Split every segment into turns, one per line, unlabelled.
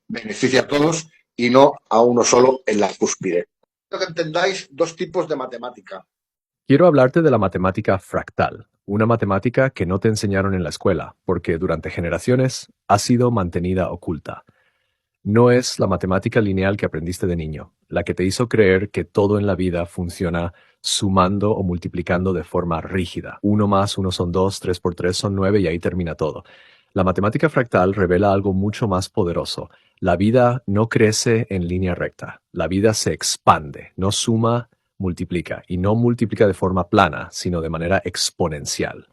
beneficia a todos y no a uno solo en la cúspide. Quiero que entendáis dos tipos de matemática.
Quiero hablarte de la matemática fractal, una matemática que no te enseñaron en la escuela, porque durante generaciones ha sido mantenida oculta. No es la matemática lineal que aprendiste de niño, la que te hizo creer que todo en la vida funciona sumando o multiplicando de forma rígida. 1 más 1 son 2, 3 por 3 son 9 y ahí termina todo. La matemática fractal revela algo mucho más poderoso. La vida no crece en línea recta, la vida se expande, no suma, multiplica, y no multiplica de forma plana, sino de manera exponencial.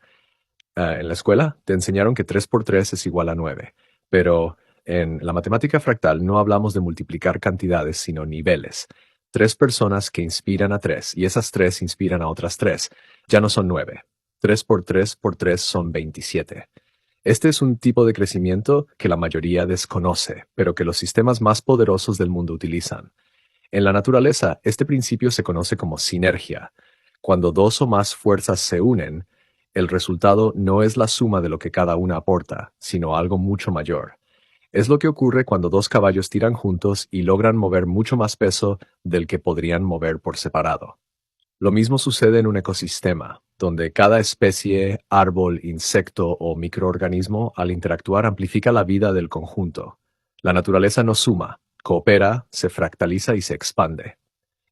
En la escuela te enseñaron que 3 por 3 es igual a 9, pero en la matemática fractal no hablamos de multiplicar cantidades, sino niveles. Tres personas que inspiran a tres y esas tres inspiran a otras tres. Ya no son 9. 3 por 3 son 27. Este es un tipo de crecimiento que la mayoría desconoce, pero que los sistemas más poderosos del mundo utilizan. En la naturaleza, este principio se conoce como sinergia. Cuando dos o más fuerzas se unen, el resultado no es la suma de lo que cada una aporta, sino algo mucho mayor. Es lo que ocurre cuando dos caballos tiran juntos y logran mover mucho más peso del que podrían mover por separado. Lo mismo sucede en un ecosistema, donde cada especie, árbol, insecto o microorganismo al interactuar amplifica la vida del conjunto. La naturaleza no suma, coopera, se fractaliza y se expande.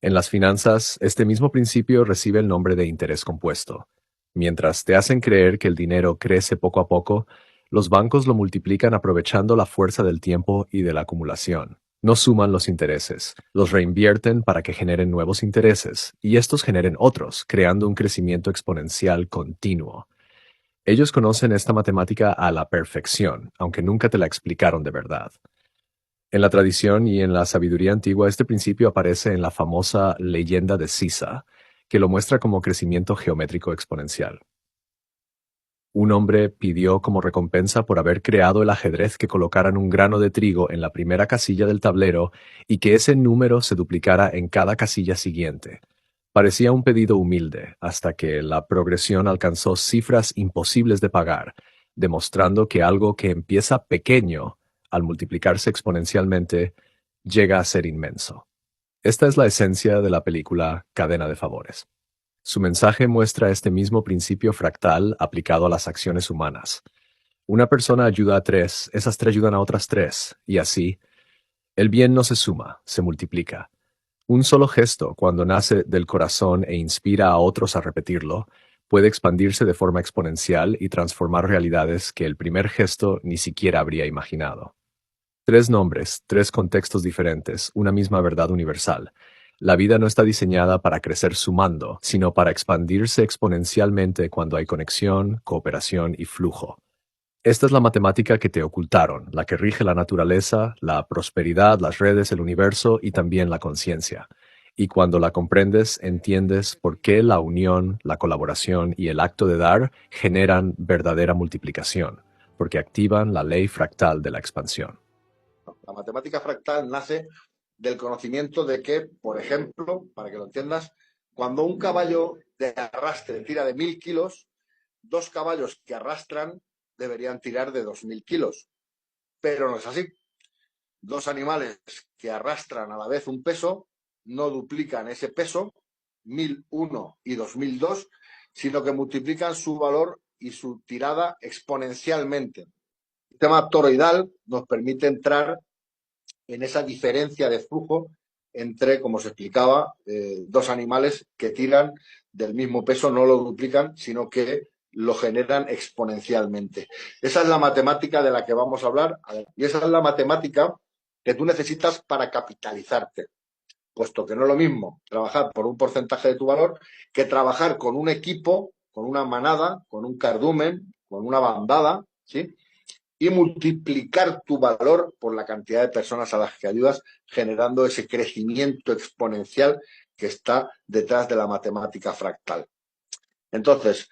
En las finanzas, este mismo principio recibe el nombre de interés compuesto. Mientras te hacen creer que el dinero crece poco a poco, los bancos lo multiplican aprovechando la fuerza del tiempo y de la acumulación. No suman los intereses, los reinvierten para que generen nuevos intereses, y estos generen otros, creando un crecimiento exponencial continuo. Ellos conocen esta matemática a la perfección, aunque nunca te la explicaron de verdad. En la tradición y en la sabiduría antigua, este principio aparece en la famosa leyenda de Sisa, que lo muestra como crecimiento geométrico exponencial. Un hombre pidió como recompensa por haber creado el ajedrez que colocaran un grano de trigo en la primera casilla del tablero y que ese número se duplicara en cada casilla siguiente. Parecía un pedido humilde, hasta que la progresión alcanzó cifras imposibles de pagar, demostrando que algo que empieza pequeño, al multiplicarse exponencialmente, llega a ser inmenso. Esta es la esencia de la película Cadena de Favores. Su mensaje muestra este mismo principio fractal aplicado a las acciones humanas. Una persona ayuda a tres, esas tres ayudan a otras tres, y así, el bien no se suma, se multiplica. Un solo gesto, cuando nace del corazón e inspira a otros a repetirlo, puede expandirse de forma exponencial y transformar realidades que el primer gesto ni siquiera habría imaginado. Tres nombres, tres contextos diferentes, una misma verdad universal. La vida no está diseñada para crecer sumando, sino para expandirse exponencialmente cuando hay conexión, cooperación y flujo. Esta es la matemática que te ocultaron, la que rige la naturaleza, la prosperidad, las redes, el universo y también la conciencia. Y cuando la comprendes, entiendes por qué la unión, la colaboración y el acto de dar generan verdadera multiplicación, porque activan la ley fractal de la expansión.
La matemática fractal nace del conocimiento de que, por ejemplo, para que lo entiendas, cuando un caballo de arrastre tira de 1000 kilos, dos caballos que arrastran deberían tirar de 2000 kilos. Pero no es así. Dos animales que arrastran a la vez un peso no duplican ese peso, 1001 y 2002, sino que multiplican su valor y su tirada exponencialmente. El sistema toroidal nos permite entrar en esa diferencia de flujo entre, como se explicaba, dos animales que tiran del mismo peso, no lo duplican, sino que lo generan exponencialmente. Esa es la matemática de la que vamos a hablar y esa es la matemática que tú necesitas para capitalizarte, puesto que no es lo mismo trabajar por un porcentaje de tu valor que trabajar con un equipo, con una manada, con un cardumen, con una bandada, ¿sí? Y multiplicar tu valor por la cantidad de personas a las que ayudas, generando ese crecimiento exponencial que está detrás de la matemática fractal. Entonces,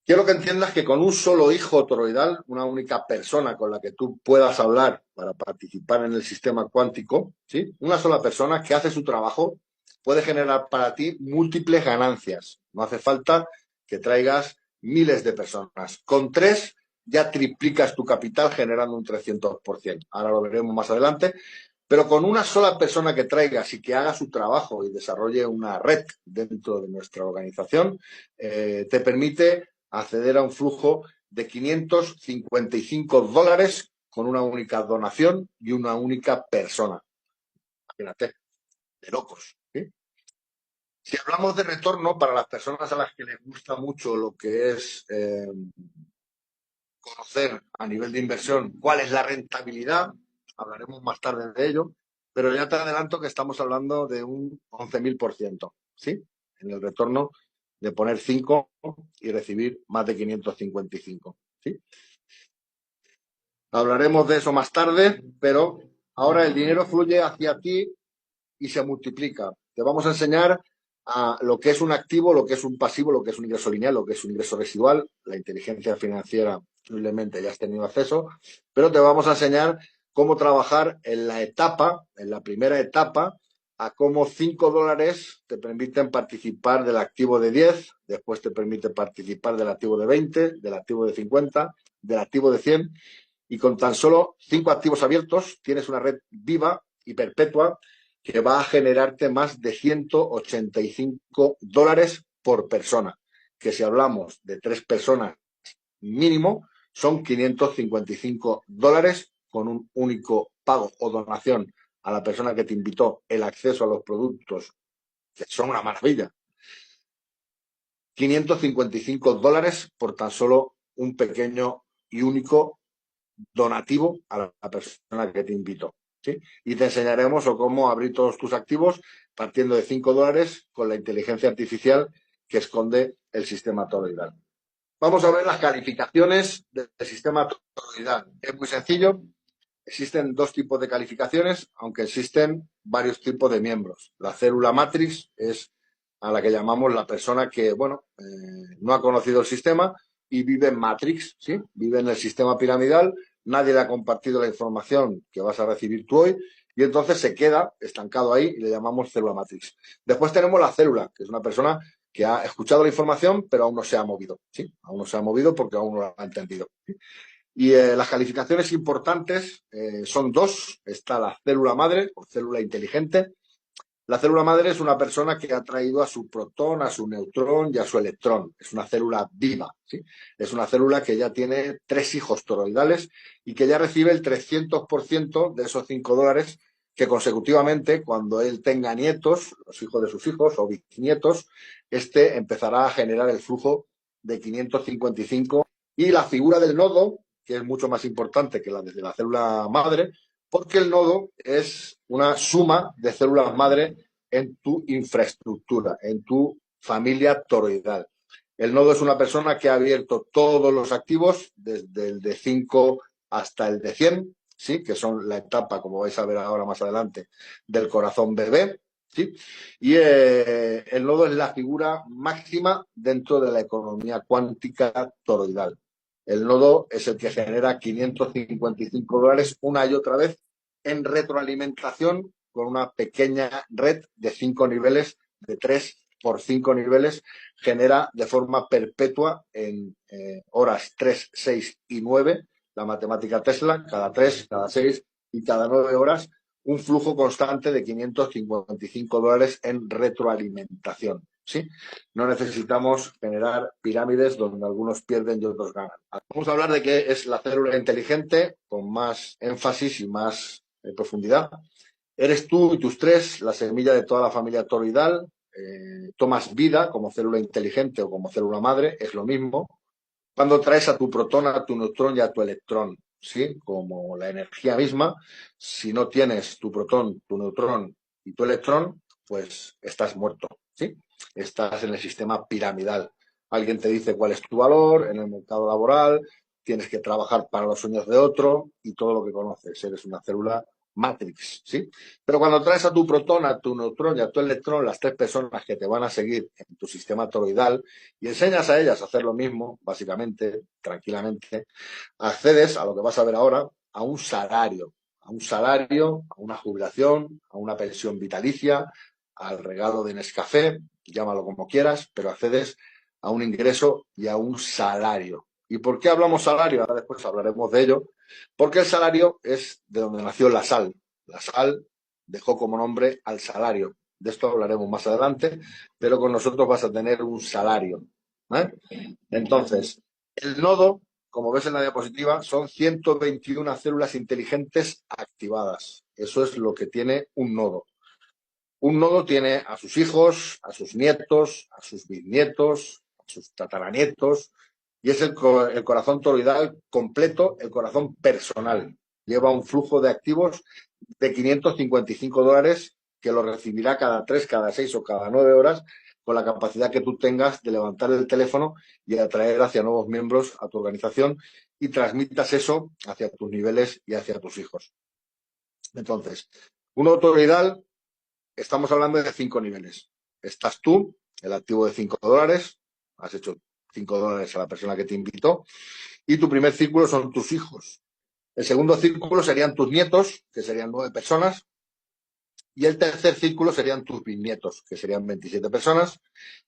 quiero que entiendas que con un solo hijo toroidal, una única persona con la que tú puedas hablar para participar en el sistema cuántico, ¿sí? Una sola persona que hace su trabajo puede generar para ti múltiples ganancias. No hace falta que traigas miles de personas. Con tres ya triplicas tu capital generando un 300%. Ahora lo veremos más adelante. Pero con una sola persona que traigas y que haga su trabajo y desarrolle una red dentro de nuestra organización, te permite acceder a un flujo de $555 con una única donación y una única persona. Imagínate, de locos. ¿Sí? Si hablamos de retorno, para las personas a las que les gusta mucho lo que es conocer a nivel de inversión cuál es la rentabilidad, hablaremos más tarde de ello, pero ya te adelanto que estamos hablando de un 11.000%, ¿sí? En el retorno de poner 5 y recibir más de 555, ¿sí? Hablaremos de eso más tarde, pero ahora el dinero fluye hacia ti y se multiplica. Te vamos a enseñar a lo que es un activo, lo que es un pasivo, lo que es un ingreso lineal, lo que es un ingreso residual. La inteligencia financiera, posiblemente ya has tenido acceso, pero te vamos a enseñar cómo trabajar en la primera etapa, a cómo $5 te permiten participar del activo de 10, después te permite participar del activo de 20, del activo de 50, del activo de 100, y con tan solo 5 activos abiertos tienes una red viva y perpetua que va a generarte más de $185 por persona, que si hablamos de 3 personas mínimo, son $555 con un único pago o donación a la persona que te invitó, el acceso a los productos, que son una maravilla. $555 por tan solo un pequeño y único donativo a la persona que te invitó. ¿Sí? Y te enseñaremos cómo abrir todos tus activos partiendo de $5 con la inteligencia artificial que esconde el sistema toroidal. Vamos a ver las calificaciones del sistema toroidal. Es muy sencillo. Existen 2 tipos de calificaciones, aunque existen varios tipos de miembros. La célula matrix es a la que llamamos la persona que, no ha conocido el sistema y vive en Matrix, ¿sí? Vive en el sistema piramidal, nadie le ha compartido la información que vas a recibir tú hoy y entonces se queda estancado ahí y le llamamos célula Matrix. Después tenemos la célula, que es una persona que ha escuchado la información pero aún no se ha movido, ¿sí? Aún no se ha movido porque aún no lo ha entendido, ¿sí? Y las calificaciones importantes son 2. Está la célula madre o célula inteligente. La célula madre es una persona que ha traído a su protón, a su neutrón y a su electrón. Es una célula viva, ¿sí? Es una célula que ya tiene 3 hijos toroidales y que ya recibe el 300% de esos $5 que consecutivamente, cuando él tenga nietos, los hijos de sus hijos o bisnietos, empezará a generar el flujo de 555. Y la figura del nodo, que es mucho más importante que la de la célula madre, porque el nodo es una suma de células madre en tu infraestructura, en tu familia toroidal. El nodo es una persona que ha abierto todos los activos, desde el de 5 hasta el de 100, ¿sí? Que son la etapa, como vais a ver ahora más adelante, del corazón bebé, ¿sí? Y el nodo es la figura máxima dentro de la economía cuántica toroidal. El nodo es el que genera $555 una y otra vez en retroalimentación con una pequeña red de 5 niveles, de 3 por 5 niveles, genera de forma perpetua en horas 3, 6 y 9, la matemática Tesla, cada 3, cada 6 y cada 9 horas, un flujo constante de $555 en retroalimentación. ¿Sí? No necesitamos generar pirámides donde algunos pierden y otros ganan. Vamos a hablar de qué es la célula inteligente con más énfasis y más profundidad. Eres tú y tus 3, la semilla de toda la familia toroidal. Tomas vida como célula inteligente o como célula madre, es lo mismo. Cuando traes a tu protón, a tu neutrón y a tu electrón, ¿sí? Como la energía misma, si no tienes tu protón, tu neutrón y tu electrón, pues estás muerto, ¿sí? Estás en el sistema piramidal. Alguien te dice cuál es tu valor en el mercado laboral, tienes que trabajar para los sueños de otro y todo lo que conoces. Eres una célula Matrix, ¿sí? Pero cuando traes a tu protón, a tu neutrón y a tu electrón, las 3 personas que te van a seguir en tu sistema toroidal, y enseñas a ellas a hacer lo mismo, básicamente, tranquilamente, accedes a lo que vas a ver ahora, a un salario, a una jubilación, a una pensión vitalicia, al regalo de Nescafé, llámalo como quieras, pero accedes a un ingreso y a un salario. ¿Y por qué hablamos salario? Ahora después hablaremos de ello. Porque el salario es de donde nació la sal. La sal dejó como nombre al salario. De esto hablaremos más adelante, pero con nosotros vas a tener un salario. Entonces, el nodo, como ves en la diapositiva, son 121 células inteligentes activadas. Eso es lo que tiene un nodo. Un nodo tiene a sus hijos, a sus nietos, a sus bisnietos, a sus tataranietos, y es el corazón toroidal completo, el corazón personal. Lleva un flujo de activos de $555 que lo recibirá cada 3, cada 6 o cada 9 horas con la capacidad que tú tengas de levantar el teléfono y atraer hacia nuevos miembros a tu organización y transmitas eso hacia tus niveles y hacia tus hijos. Entonces, un autoridal, estamos hablando de 5 niveles. Estás tú, el activo de $5, has hecho $5 a la persona que te invitó, y tu primer círculo son tus hijos. El segundo círculo serían tus nietos, que serían 9 personas, y el tercer círculo serían tus bisnietos, que serían 27 personas.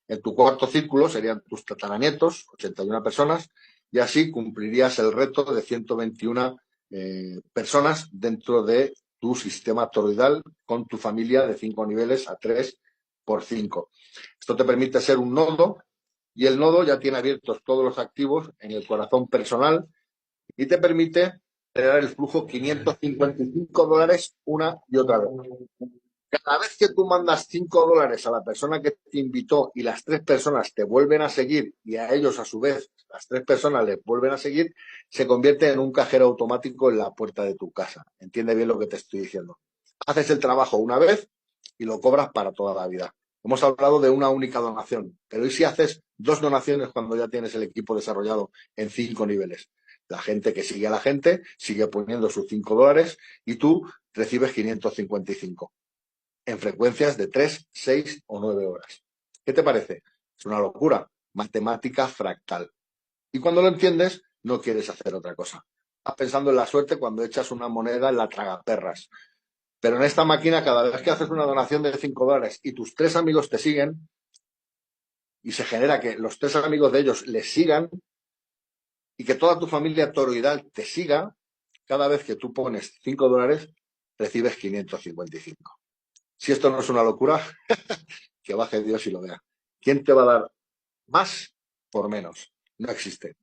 En tu cuarto círculo serían tus tataranietos, 81 personas, y así cumplirías el reto de 121 personas dentro de tu sistema toroidal con tu familia de 5 niveles a 3 por 5. Esto te permite ser un nodo, y el nodo ya tiene abiertos todos los activos en el corazón personal y te permite generar el flujo $555 una y otra vez. Cada vez que tú mandas $5 a la persona que te invitó y las 3 personas te vuelven a seguir y a ellos a su vez las 3 personas les vuelven a seguir, se convierte en un cajero automático en la puerta de tu casa. Entiende bien lo que te estoy diciendo. Haces el trabajo una vez y lo cobras para toda la vida. Hemos hablado de una única donación, pero ¿y si haces 2 donaciones cuando ya tienes el equipo desarrollado en 5 niveles? La gente que sigue a la gente sigue poniendo sus $5 y tú recibes 555 en frecuencias de 3, 6 o 9 horas. ¿Qué te parece? Es una locura. Matemática fractal. Y cuando lo entiendes, no quieres hacer otra cosa. Estás pensando en la suerte cuando echas una moneda en la tragaperras. Pero en esta máquina, cada vez que haces una donación de $5 y tus 3 amigos te siguen, y se genera que los 3 amigos de ellos les sigan, y que toda tu familia toroidal te siga, cada vez que tú pones $5, recibes 555. Si esto no es una locura, que baje Dios y lo vea. ¿Quién te va a dar más por menos? No existe.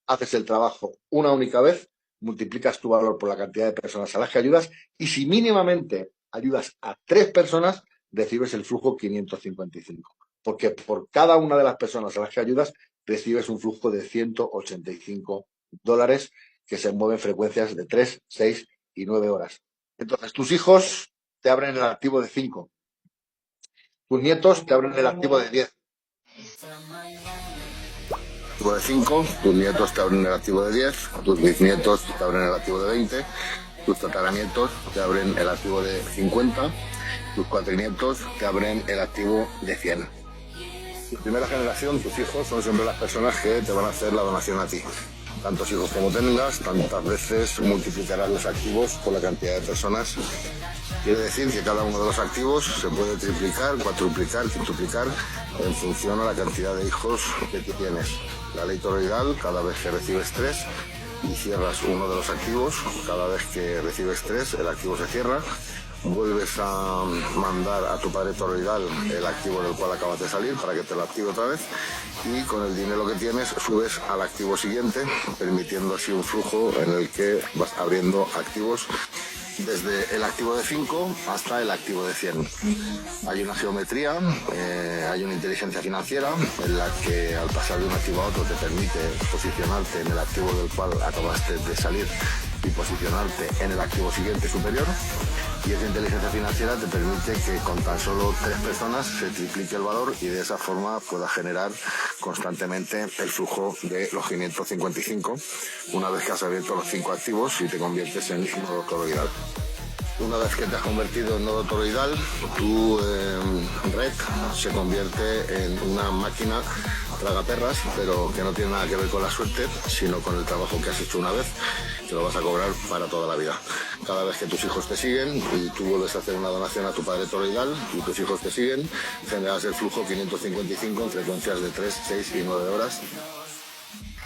Haces el trabajo una única vez, multiplicas tu valor por la cantidad de personas a las que ayudas y si mínimamente ayudas a 3 personas, recibes el flujo 555. Porque por cada una de las personas a las que ayudas, recibes un flujo de $185 que se mueven frecuencias de 3, 6 y 9 horas. Entonces, tus hijos te abren el activo de 5. Tus nietos te abren el activo de 10. De 5, tus nietos te abren el activo de 10, tus bisnietos te abren el activo de 20, tus tataranietos te abren el activo de 50, tus cuatrinietos te abren el activo de 100. Tu primera generación, tus hijos, son siempre las personas que te van a hacer la donación a ti. Tantos hijos como tengas, tantas veces multiplicarás los activos por la cantidad de personas. Quiere decir que cada uno de los activos se puede triplicar, cuatruplicar, quintuplicar en función a la cantidad de hijos que tienes. La ley toroidal, cada vez que recibes 3 y cierras uno de los activos, cada vez que recibes 3, el activo se cierra. Vuelves a mandar a tu padre toroidal el activo del cual acabas de salir para que te lo active otra vez y con el dinero que tienes subes al activo siguiente, permitiendo así un flujo en el que vas abriendo activos desde el activo de 5 hasta el activo de 100. Hay una geometría, hay una inteligencia financiera en la que al pasar de un activo a otro te permite posicionarte en el activo del cual acabaste de salir y posicionarte en el activo siguiente superior. Y esa inteligencia financiera te permite que con tan solo 3 personas se triplique el valor y de esa forma puedas generar constantemente el flujo de los 555 una vez que has abierto los 5 activos y te conviertes en nodo toroidal. Una vez que te has convertido en nodo toroidal, tu red se convierte en una máquina tragaperras, pero que no tiene nada que ver con la suerte, sino con el trabajo que has hecho una vez, que lo vas a cobrar para toda la vida. Cada vez que tus hijos te siguen y tú vuelves a hacer una donación a tu padre toroidal y tus hijos te siguen, generas el flujo 555 en frecuencias de 3, 6 y 9 horas.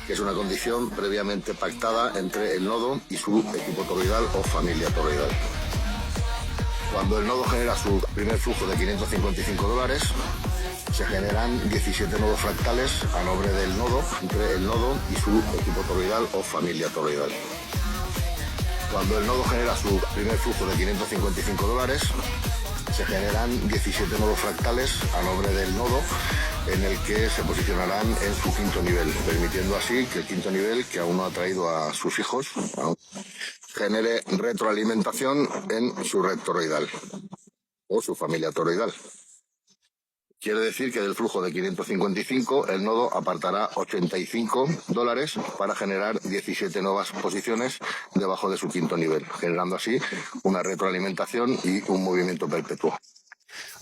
que es una condición previamente pactada entre el nodo y su equipo toroidal o familia toroidal. Cuando el nodo genera su primer flujo de $555, se generan 17 nodos fractales a nombre del nodo, entre el nodo y su equipo toroidal o familia toroidal. Cuando el nodo genera su primer flujo de $555, se generan 17 nodos fractales a nombre del nodo, en el que se posicionarán en su quinto nivel, permitiendo así que el quinto nivel, que aún no ha traído a sus hijos, genere retroalimentación en su red toroidal o su familia toroidal. Quiere decir que del flujo de 555 el nodo apartará $85 para generar 17 nuevas posiciones debajo de su quinto nivel, generando así una retroalimentación y un movimiento perpetuo.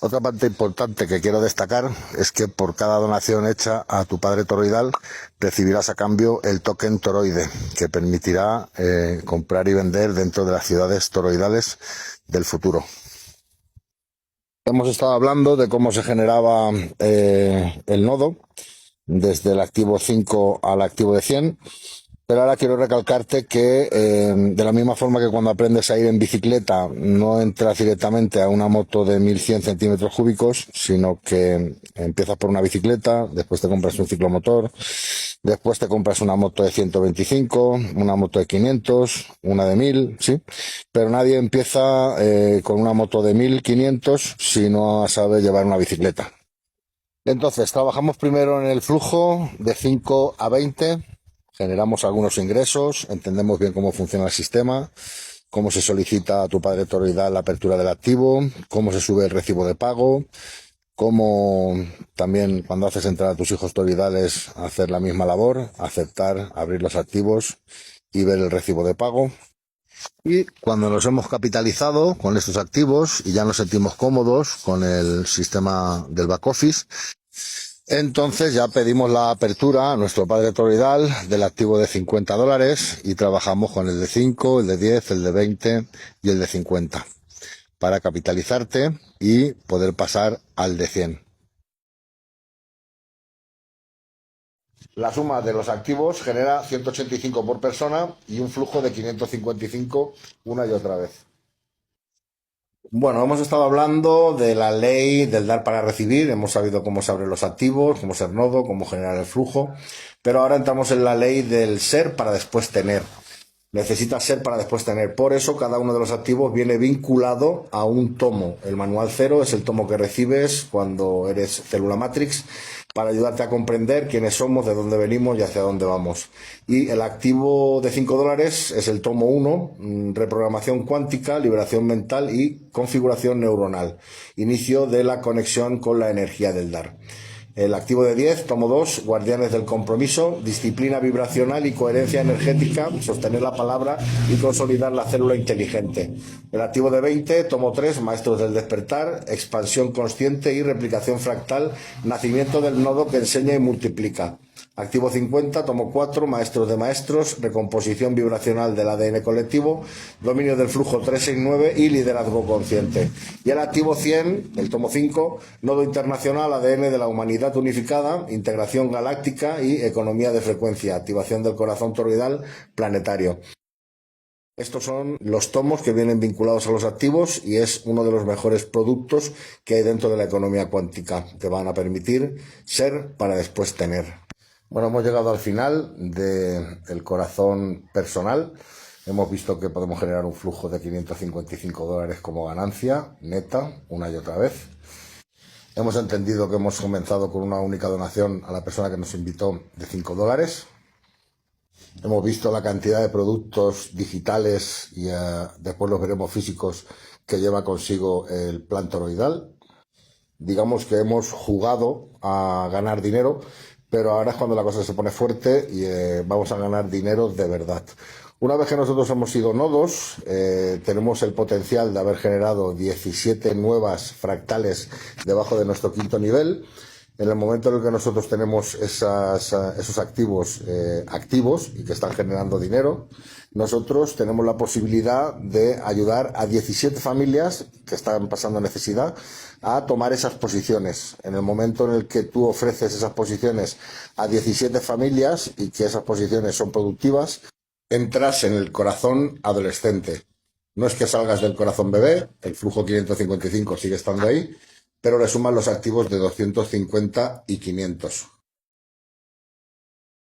Otra parte importante que quiero destacar es que por cada donación hecha a tu padre toroidal recibirás a cambio el token toroide, que permitirá comprar y vender dentro de las ciudades toroidales del futuro. Hemos estado hablando de cómo se generaba el nodo desde el activo 5 al activo de 100, pero ahora quiero recalcarte que de la misma forma que cuando aprendes a ir en bicicleta no entras directamente a una moto de 1100 centímetros cúbicos, sino que empiezas por una bicicleta, después te compras un ciclomotor, después te compras una moto de 125, una moto de 500, una de 1000, ¿sí? Pero nadie empieza con una moto de 1500 si no sabe llevar una bicicleta. Entonces, trabajamos primero en el flujo de 5 a 20, generamos algunos ingresos, entendemos bien cómo funciona el sistema, cómo se solicita a tu padre toroidal la apertura del activo, cómo se sube el recibo de pago, cómo también cuando haces entrar a tus hijos toroidales hacer la misma labor, aceptar, abrir los activos y ver el recibo de pago. Y cuando nos hemos capitalizado con estos activos y ya nos sentimos cómodos con el sistema del back office, entonces ya pedimos la apertura a nuestro padre toroidal del activo de $50 y trabajamos con el de 5, el de 10, el de 20 y el de 50 para capitalizarte y poder pasar al de 100. La suma de los activos genera 185 por persona y un flujo de 555 una y otra vez. Bueno, hemos estado hablando de la ley del dar para recibir, hemos sabido cómo se abren los activos, cómo ser nodo, cómo generar el flujo, pero ahora entramos en la ley del ser para después tener. Necesitas ser para después tener. Por eso cada uno de los activos viene vinculado a un tomo. El manual 0 es el tomo que recibes cuando eres célula Matrix para ayudarte a comprender quiénes somos, de dónde venimos y hacia dónde vamos. Y el activo de $5 es el tomo 1, reprogramación cuántica, liberación mental y configuración neuronal. Inicio de la conexión con la energía del dar. El activo de 10, tomo 2, guardianes del compromiso, disciplina vibracional y coherencia energética, sostener la palabra y consolidar la célula inteligente. El activo de 20, tomo 3, maestros del despertar, expansión consciente y replicación fractal, nacimiento del nodo que enseña y multiplica. Activo 50, tomo 4, maestros de maestros, recomposición vibracional del ADN colectivo, dominio del flujo 369 y liderazgo consciente. Y el activo 100, el tomo 5, nodo internacional, ADN de la humanidad unificada, integración galáctica y economía de frecuencia, activación del corazón toroidal planetario. Estos son los tomos que vienen vinculados a los activos y es uno de los mejores productos que hay dentro de la economía cuántica. Te van a permitir ser para después tener. Bueno, hemos llegado al final del corazón personal. Hemos visto que podemos generar un flujo de $555 como ganancia neta una y otra vez. Hemos entendido que hemos comenzado con una única donación a la persona que nos invitó de $5. Hemos visto la cantidad de productos digitales y después los veremos físicos que lleva consigo el plan toroidal. Digamos que hemos jugado a ganar dinero, pero ahora es cuando la cosa se pone fuerte y vamos a ganar dinero de verdad. Una vez que nosotros hemos sido nodos, tenemos el potencial de haber generado 17 nuevas fractales debajo de nuestro quinto nivel
En el momento en el que nosotros tenemos esos activos activos y que están generando dinero, nosotros tenemos la posibilidad de ayudar a 17 familias que están pasando necesidad a tomar esas posiciones. En el momento en el que tú ofreces esas posiciones a 17 familias y que esas posiciones son productivas, entras en el corazón adolescente. No es que salgas del corazón bebé, el flujo 555 sigue estando ahí, pero le suman los activos de 250 y 500.